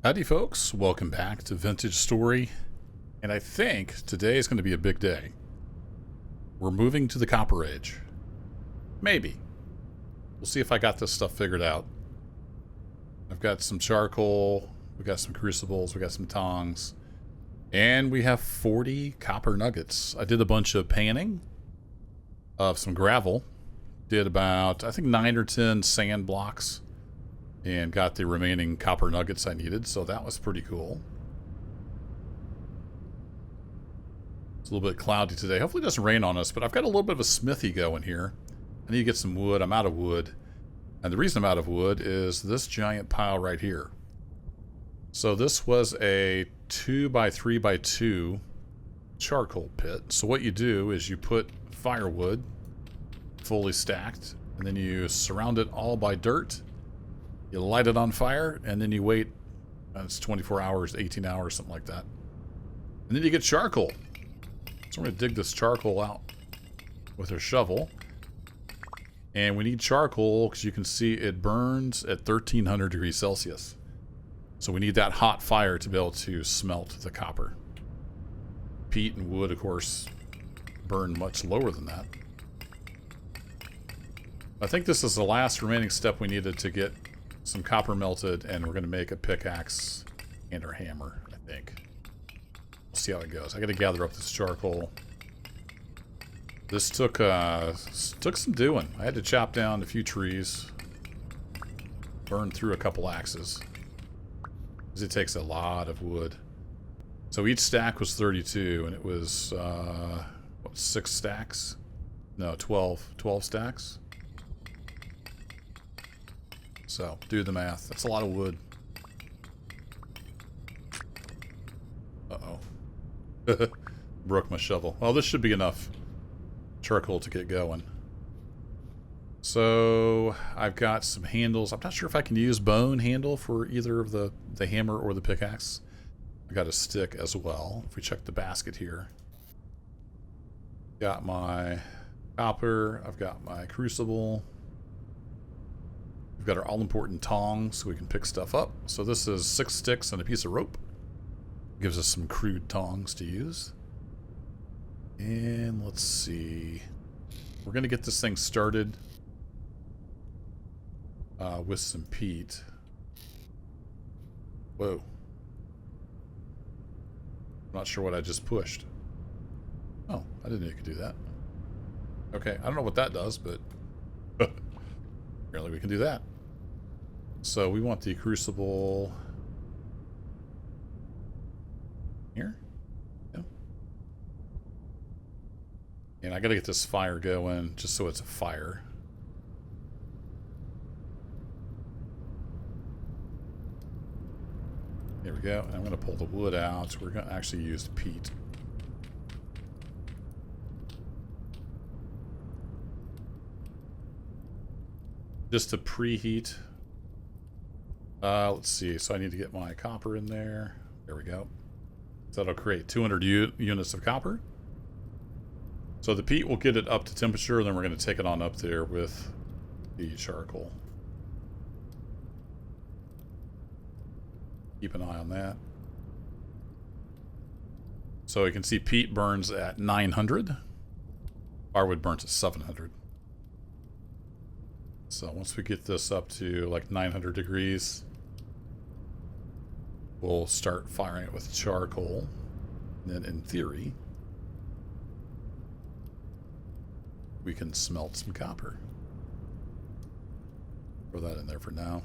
Howdy folks, welcome back to Vintage Story, and I think today is going to be a big day. We're moving to the Copper Age. Maybe. We'll see if I got this stuff figured out. I've got some charcoal, we got some crucibles, we got some tongs, and we have 40 copper nuggets. I did a bunch of panning of some gravel, did about, I think 9 or 10 sand blocks, and got the remaining copper nuggets I needed, so that was pretty cool. It's a little bit cloudy today. Hopefully it doesn't rain on us, but I've got a little bit of a smithy going here. I need to get some wood. I'm out of wood. And the reason I'm out of wood is this giant pile right here. So this was a 2x3x2 charcoal pit. So what you do is you put firewood fully stacked, and then you surround it all by dirt. You light it on fire, and then you wait. It's 24 hours, 18 hours, something like that. And then you get charcoal. So we're going to dig this charcoal out with a shovel. And we need charcoal because you can see it burns at 1300 degrees Celsius. So we need that hot fire to be able to smelt the copper. Peat and wood, of course, burn much lower than that. I think this is the last remaining step we needed to get some copper melted, and we're going to make a pickaxe and our hammer, I think. We'll see how it goes. I got to gather up this charcoal. This took some doing. I had to chop down a few trees, burn through a couple axes, because it takes a lot of wood. So each stack was 32, and it was, what, 6 stacks? No, 12 stacks. So, do the math. That's a lot of wood. Uh-oh. Broke my shovel. Well, this should be enough charcoal to get going. So, I've got some handles. I'm not sure if I can use bone handle for either of the hammer or the pickaxe. I got a stick as well. If we check the basket here. Got my copper. I've got my crucible. We've got our all-important tongs so we can pick stuff up. So this is 6 sticks and a piece of rope. Gives us some crude tongs to use. And let's see. We're going to get this thing started with some peat. Whoa. I'm not sure what I just pushed. Oh, I didn't know you could do that. Okay, I don't know what that does, but apparently we can do that. So we want the crucible here. Yeah. And I gotta get this fire going just so it's a fire. There we go. And I'm gonna pull the wood out. We're gonna actually use peat. Just to preheat. Let's see. So I need to get my copper in there. There we go. So that'll create 200 units of copper. So the peat will get it up to temperature, and then we're going to take it on up there with the charcoal. Keep an eye on that. So you can see peat burns at 900. Firewood burns at 700. So once we get this up to like 900 degrees, we'll start firing it with charcoal. And then in theory, we can smelt some copper. Throw that in there for now.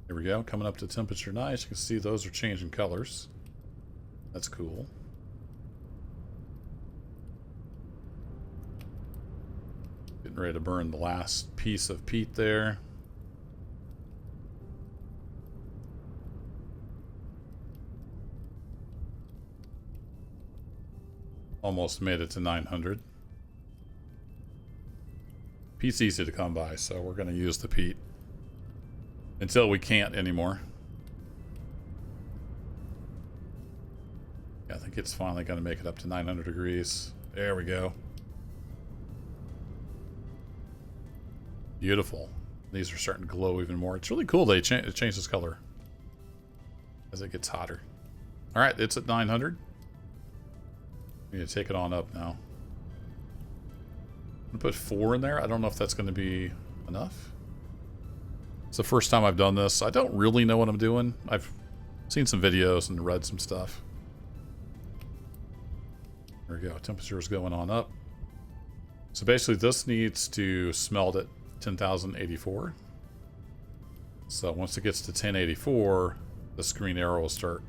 There we go, coming up to temperature nice. You can see those are changing colors. That's cool. Getting ready to burn the last piece of peat there. Almost made it to 900. Peat's easy to come by, so we're going to use the peat until we can't anymore. Yeah, I think it's finally going to make it up to 900 degrees. There we go. Beautiful. These are starting to glow even more. It's really cool. It changes color as it gets hotter. All right, it's at 900. We need to take it on up now. I'm gonna put 4 in there. I don't know if that's going to be enough. It's the first time I've done this. I don't really know what I'm doing. I've seen some videos and read some stuff. There we go. Temperature is going on up. So basically this needs to smelt at 10,084. So once it gets to 1084, the green arrow will start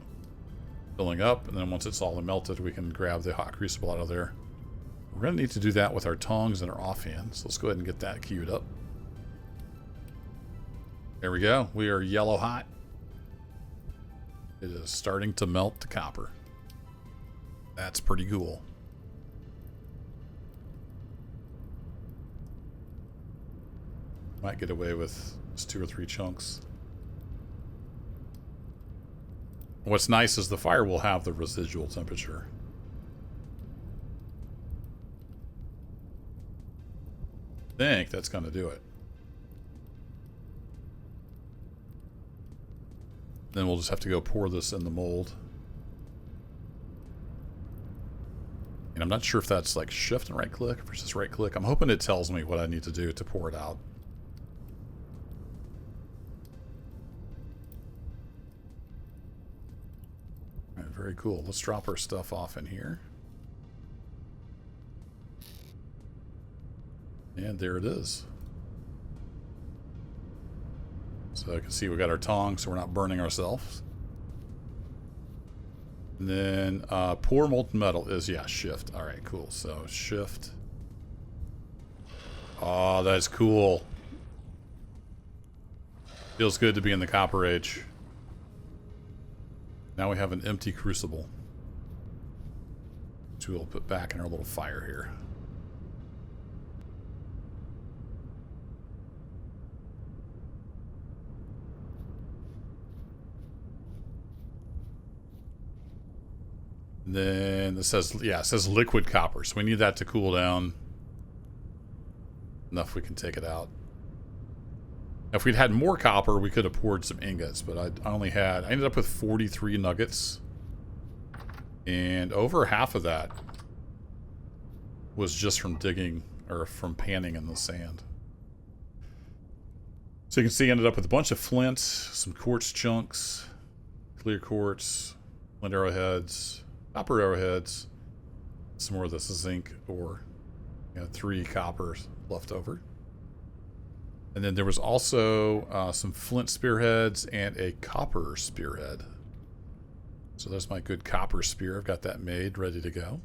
filling up. And then once it's all melted, we can grab the hot crucible out of there. We're going to need to do that with our tongs and our offhand. So let's go ahead and get that queued up. There we go. We are yellow hot. It is starting to melt the copper. That's pretty cool. Might get away with just 2 or 3 chunks. What's nice is the fire will have the residual temperature. I think that's going to do it. Then we'll just have to go pour this in the mold. And I'm not sure if that's like shift and right click versus right click. I'm hoping it tells me what I need to do to pour it out. All right, very cool. Let's drop our stuff off in here. And there it is. So I can see we got our tongs, so we're not burning ourselves. And then pour molten metal is, yeah, shift. All right, cool. So shift. Oh, that's cool. Feels good to be in the Copper Age. Now we have an empty crucible, which we'll put back in our little fire here. And then it says, yeah, it says liquid copper. So we need that to cool down enough we can take it out. Now, if we'd had more copper, we could have poured some ingots, but I ended up with 43 nuggets. And over half of that was just from digging, or from panning in the sand. So you can see I ended up with a bunch of flint, some quartz chunks, clear quartz, flint arrowheads, copper arrowheads, some more of this zinc ore. 3 coppers left over. And then there was also some flint spearheads and a copper spearhead. So there's my good copper spear. I've got that made, ready to go.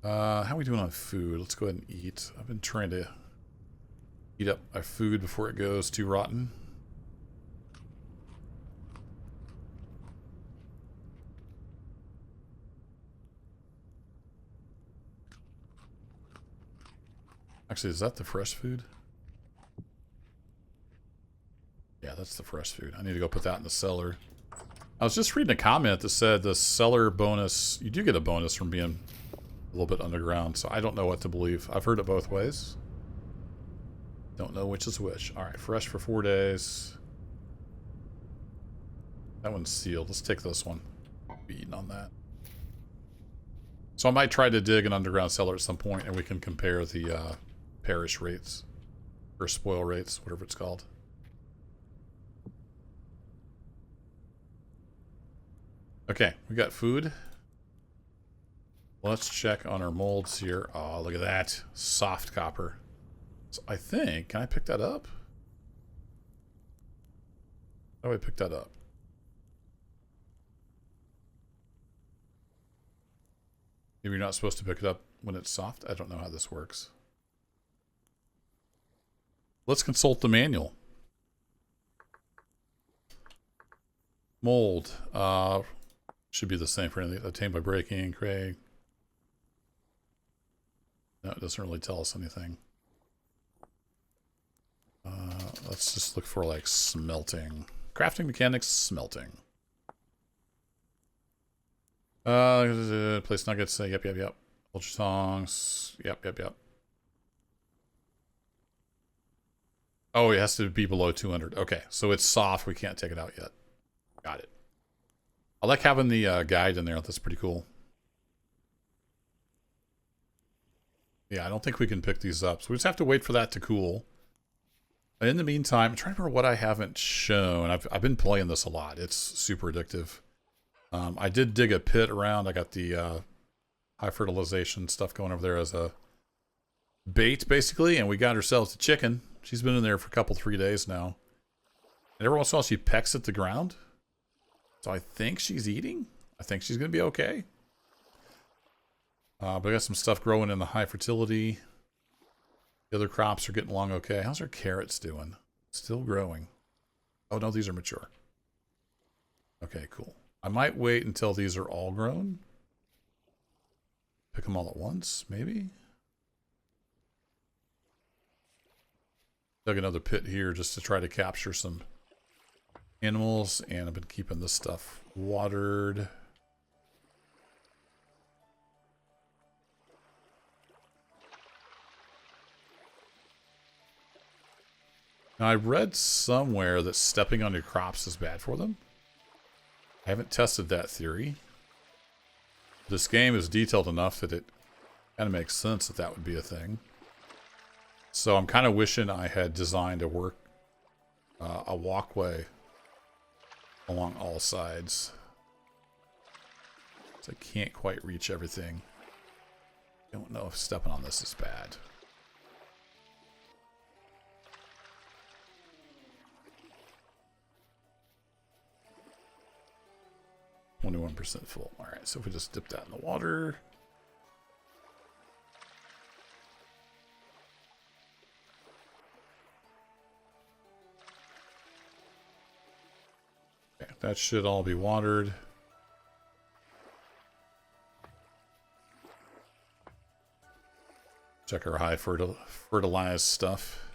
How are we doing on food? Let's go ahead and eat. I've been trying to eat up my food before it goes too rotten. Actually, is that the fresh food? Yeah, that's the fresh food. I need to go put that in the cellar. I was just reading a comment that said the cellar bonus, you do get a bonus from being a little bit underground, so I don't know what to believe. I've heard it both ways. Don't know which is which. All right, fresh for 4 days. That one's sealed. Let's take this one. Be eating on that. So I might try to dig an underground cellar at some point, and we can compare the perish rates or spoil rates, whatever it's called. Okay, we got food. Let's check on our molds here. Oh, look at that. Soft copper. So I think, can I pick that up? How do I pick that up? Maybe you're not supposed to pick it up when it's soft. I don't know how this works. Let's consult the manual. Mold. Should be the same for anything. Obtained by breaking, Craig. No, it doesn't really tell us anything. Let's just look for like smelting. Crafting mechanics, smelting. Place nuggets. Yep. Ultra tongs. Yep. Oh, it has to be below 200. Okay, so it's soft. We can't take it out yet. Got it. I like having the guide in there. That's pretty cool. Yeah, I don't think we can pick these up. So we just have to wait for that to cool. In the meantime, I'm trying to remember what I haven't shown. I've been playing this a lot. It's super addictive. I did dig a pit around. I got the high fertilization stuff going over there as a bait, basically. And we got ourselves a chicken. She's been in there for a couple, 3 days now. And every once in a while she pecks at the ground. So I think she's eating. I think she's going to be okay. But I got some stuff growing in the high fertility. The other crops are getting along okay. How's our carrots doing? Still growing. Oh, no, these are mature. Okay, cool. I might wait until these are all grown. Pick them all at once, maybe? Dug another pit here just to try to capture some animals, and I've been keeping this stuff watered. Now, I read somewhere that stepping on your crops is bad for them. I haven't tested that theory. This game is detailed enough that it kind of makes sense that that would be a thing. So I'm kind of wishing I had designed a walkway along all sides. So I can't quite reach everything. Don't know if stepping on this is bad. %, full. All right, so if we just dip that in the water. Okay, that should all be watered. Check our high fertilized stuff.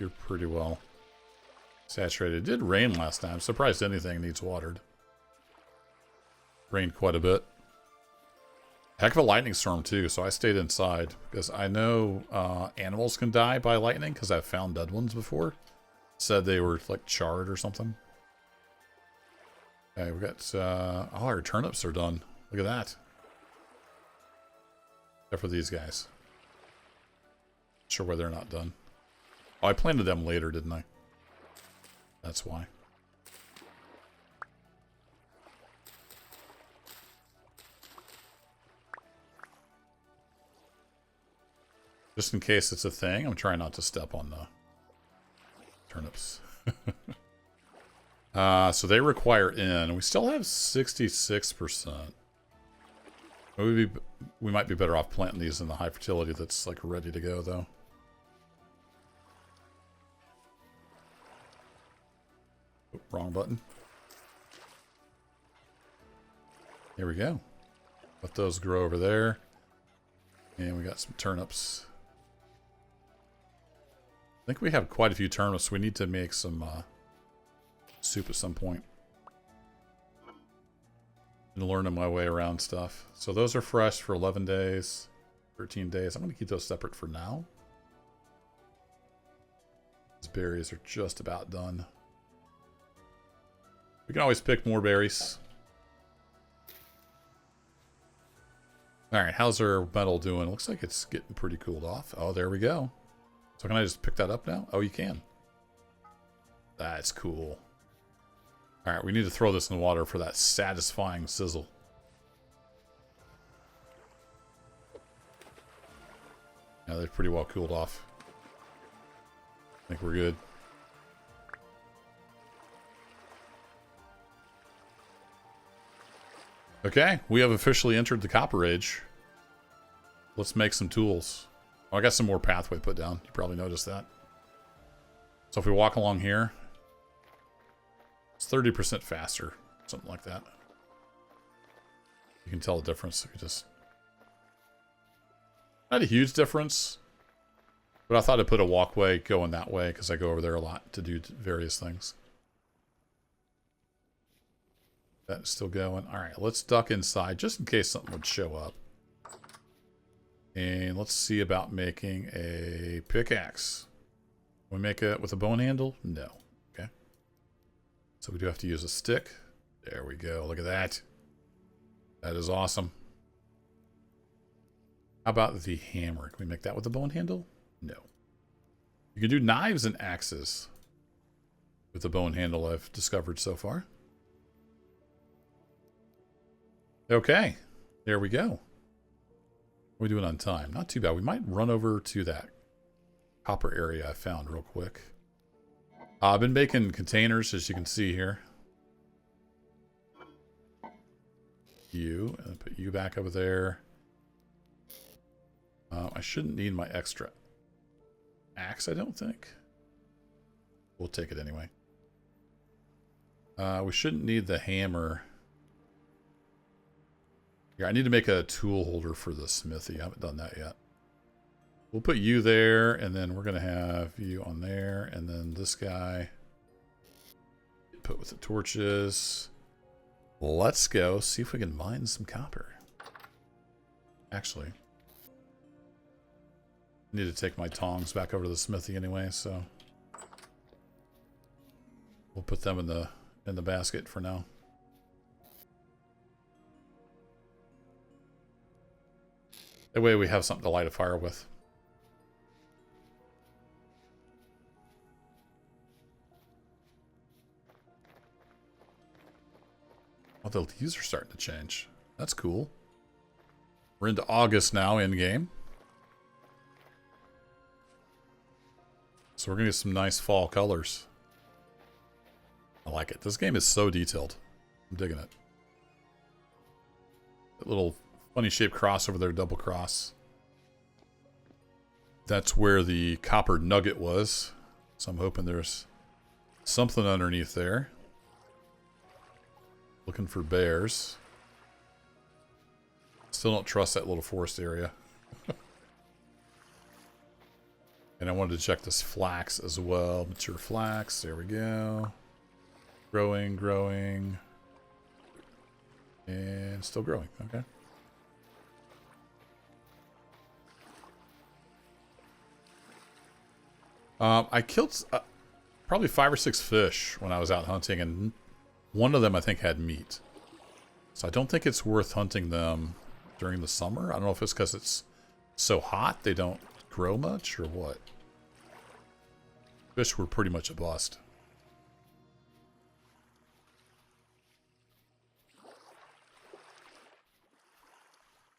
You're pretty well saturated. It did rain last time. I'm surprised anything needs watered. Rained quite a bit. Heck of a lightning storm too, so I stayed inside because I know animals can die by lightning because I've found dead ones before. Said they were like charred or something. Okay, we got all our turnips are done. Look at that. Except for these guys. Not sure why they're not done. Oh, I planted them later, didn't I? That's why. Just in case it's a thing, I'm trying not to step on the turnips. So they require in. We still have 66%. We might be better off planting these in the high fertility that's like ready to go, though. Wrong button. Here we go. Let those grow over there. And we got some turnips. I think we have quite a few turnips. We need to make some soup at some point. And learning my way around stuff. So those are fresh for 11 days, 13 days. I'm going to keep those separate for now. These berries are just about done. We can always pick more berries. Alright, how's our metal doing? Looks like it's getting pretty cooled off. Oh, there we go. So can I just pick that up now? Oh, you can. That's cool. Alright, we need to throw this in the water for that satisfying sizzle. Yeah, they're pretty well cooled off. I think we're good. Okay, we have officially entered the Copper Age. Let's make some tools. Oh, I got some more pathway put down. You probably noticed that. So if we walk along here, it's 30% faster. Something like that. You can tell the difference. You just... Not a huge difference. But I thought I'd put a walkway going that way because I go over there a lot to do various things. That's still going. All right, let's duck inside just in case something would show up. And let's see about making a pickaxe. We make it with a bone handle? No. Okay. So we do have to use a stick. There we go. Look at that. That is awesome. How about the hammer? Can we make that with a bone handle? No. You can do knives and axes with the bone handle I've discovered so far. Okay. There we go. What are we doing on time? Not too bad. We might run over to that copper area I found real quick. I've been making containers, as you can see here. You, and put you back over there. I shouldn't need my extra axe, I don't think. We'll take it anyway. We shouldn't need the hammer. Yeah, I need to make a tool holder for the smithy. I haven't done that yet. We'll put you there, and then we're going to have you on there, and then this guy put with the torches. Let's go see if we can mine some copper. Actually, I need to take my tongs back over to the smithy anyway, so we'll put them in the basket for now. That way we have something to light a fire with. Oh, the leaves are starting to change. That's cool. We're into August now in game. So we're going to get some nice fall colors. I like it. This game is so detailed. I'm digging it. That little funny shaped cross over there, double cross. That's where the copper nugget was. So I'm hoping there's something underneath there. Looking for bears. Still don't trust that little forest area. And I wanted to check this flax as well. Mature flax. There we go. Growing, growing. And still growing. Okay. I killed probably 5 or 6 fish when I was out hunting, and one of them I think had meat. So I don't think it's worth hunting them during the summer. I don't know if it's because it's so hot they don't grow much or what. Fish were pretty much a bust.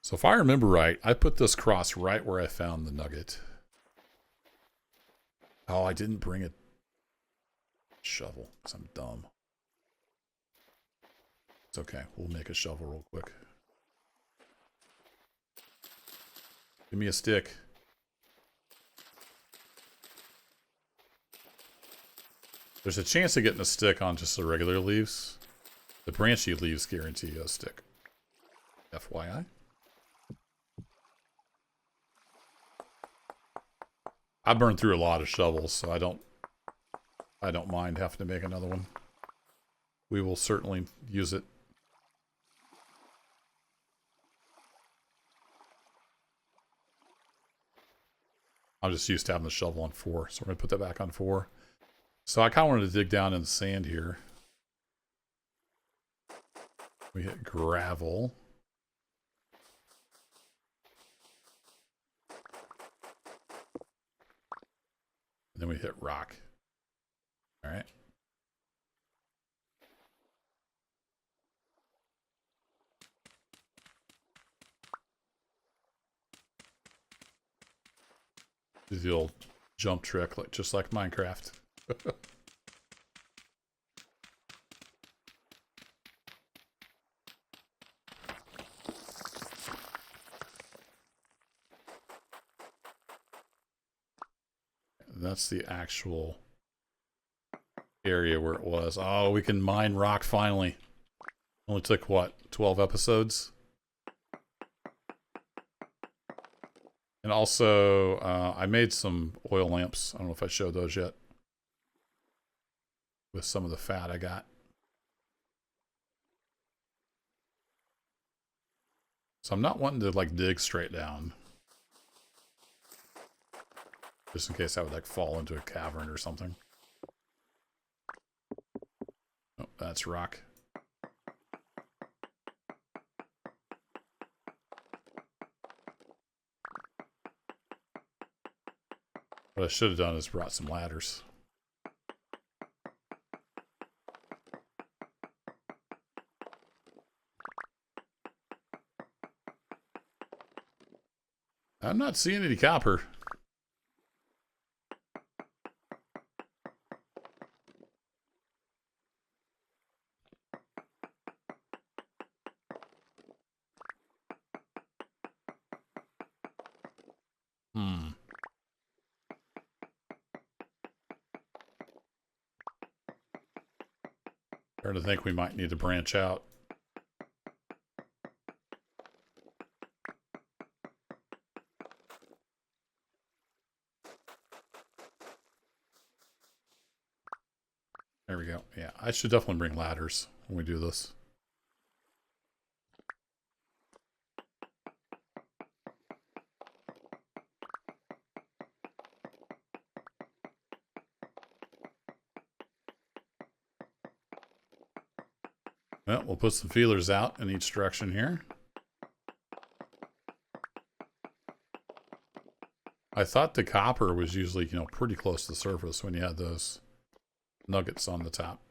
So if I remember right, I put this cross right where I found the nugget. Oh, I didn't bring a shovel because I'm dumb. It's okay. We'll make a shovel real quick. Give me a stick. There's a chance of getting a stick on just the regular leaves. The branchy leaves guarantee a stick. FYI. I burned through a lot of shovels, so I don't mind having to make another one. We will certainly use it. I'm just used to having the shovel on 4, so we're going to put that back on 4. So I kind of wanted to dig down in the sand here. We hit gravel. And then we hit rock. All right. Do the old jump trick, just like Minecraft. That's the actual area where it was. Oh, we can mine rock finally. Only took, what, 12 episodes? And also, I made some oil lamps. I don't know if I showed those yet. With some of the fat I got. So I'm not wanting to, like, dig straight down. Just in case I would, like, fall into a cavern or something. Oh, that's rock. What I should have done is brought some ladders. I'm not seeing any copper. Starting to think we might need to branch out. There we go. Yeah, I should definitely bring ladders when we do this. Well, we'll put some feelers out in each direction here. I thought the copper was usually, you know, pretty close to the surface when you had those nuggets on the top.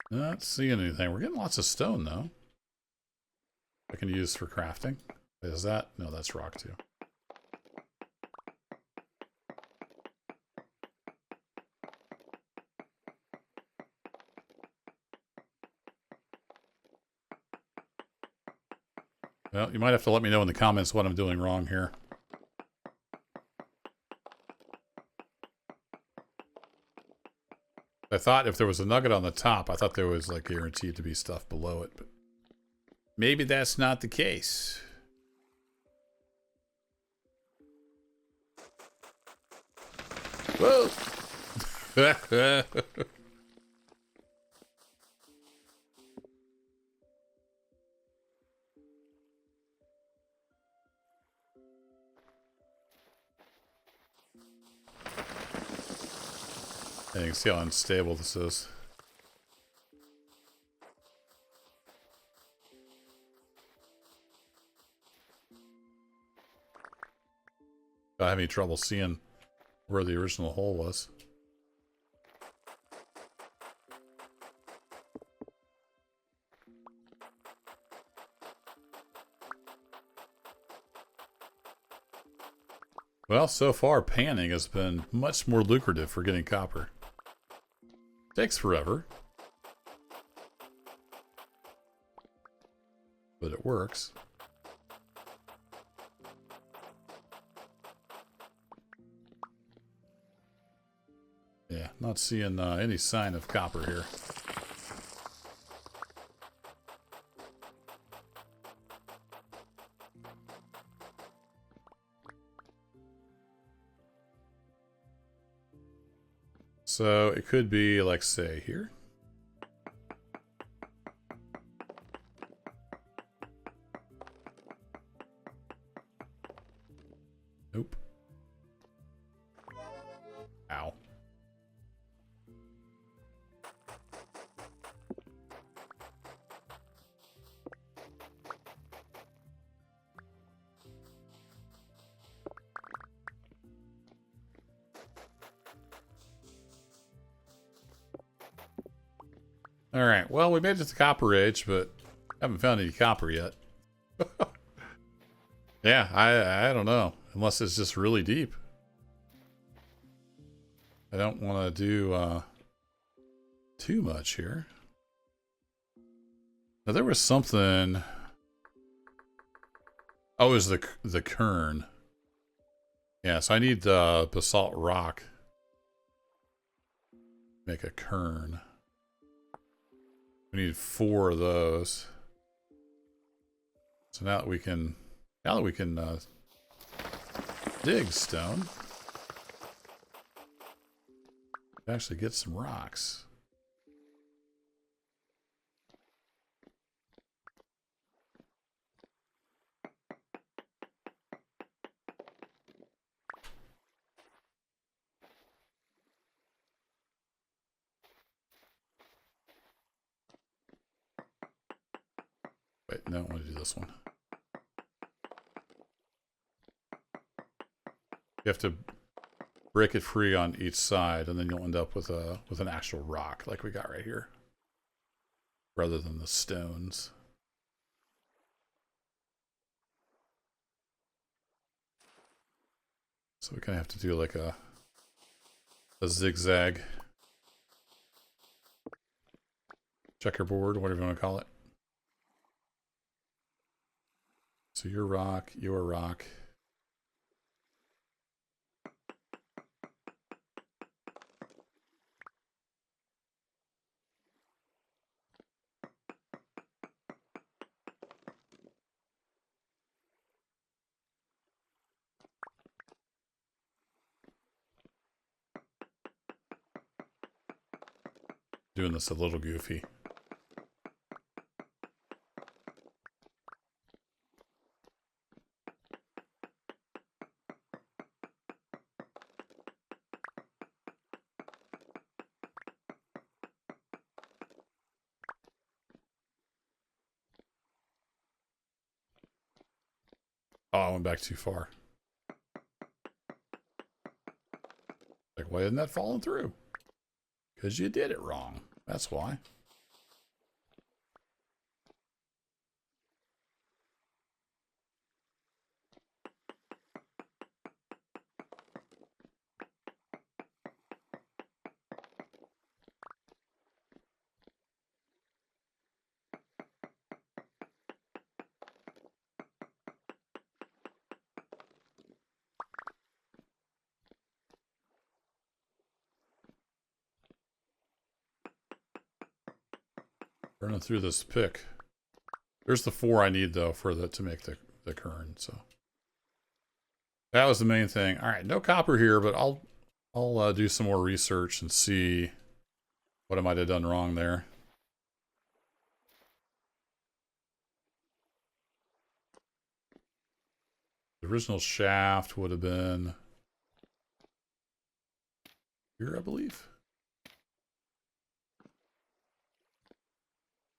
Not seeing anything. We're getting lots of stone, though. I can use for crafting. Is that? No, that's rock, too. Well, you might have to let me know in the comments what I'm doing wrong here. I thought if there was a nugget on the top, I thought there was, like, guaranteed to be stuff below it, but maybe that's not the case. Whoa! You can see how unstable this is. I have any trouble seeing where the original hole was. Well, so far panning has been much more lucrative for getting copper. Takes forever, but it works. Yeah, not seeing any sign of copper here. So it could be, like, say, here. Nope. Ow. Alright, well, we made it to the copper age, but haven't found any copper yet. Yeah, I don't know. Unless it's just really deep. I don't want to do too much here. Now, there was something... Oh, it was the kern. Yeah, so I need basalt rock. Make a kern. We need 4 of those. So now that we can dig stone, we actually get some rocks. Wait, no, I want to do this one. You have to break it free on each side, and then you'll end up with an actual rock like we got right here, rather than the stones. So we kind of have to do like a zigzag checkerboard, whatever you want to call it. So you're rock, you're rock. Doing this a little goofy. Oh, I went back too far. Like, why isn't that falling through? Because you did it wrong. That's why. Burning through this pick. There's the 4 I need, though, for to make the kern, so. That was the main thing. All right, no copper here, but I'll do some more research and see what I might have done wrong there. The original shaft would have been here, I believe.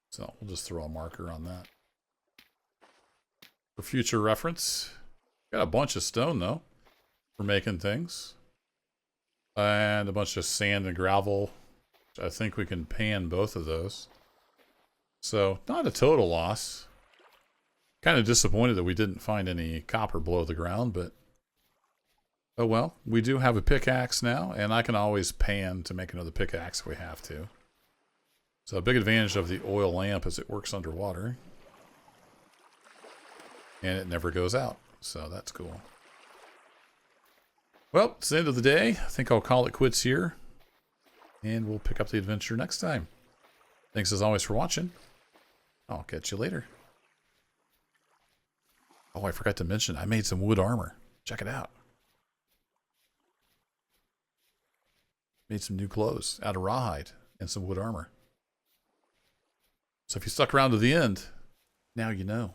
So we'll just throw a marker on that for future reference. Got a bunch of stone, though, for making things. And a bunch of sand and gravel. I think we can pan both of those. So, not a total loss. Kind of disappointed that we didn't find any copper below the ground, but oh well. We do have a pickaxe now, and I can always pan to make another pickaxe if we have to. So a big advantage of the oil lamp is it works underwater. And it never goes out. So that's cool. Well, it's the end of the day. I think I'll call it quits here. And we'll pick up the adventure next time. Thanks as always for watching. I'll catch you later. Oh, I forgot to mention, I made some wood armor. Check it out. Made some new clothes out of rawhide and some wood armor. So if you stuck around to the end, now you know.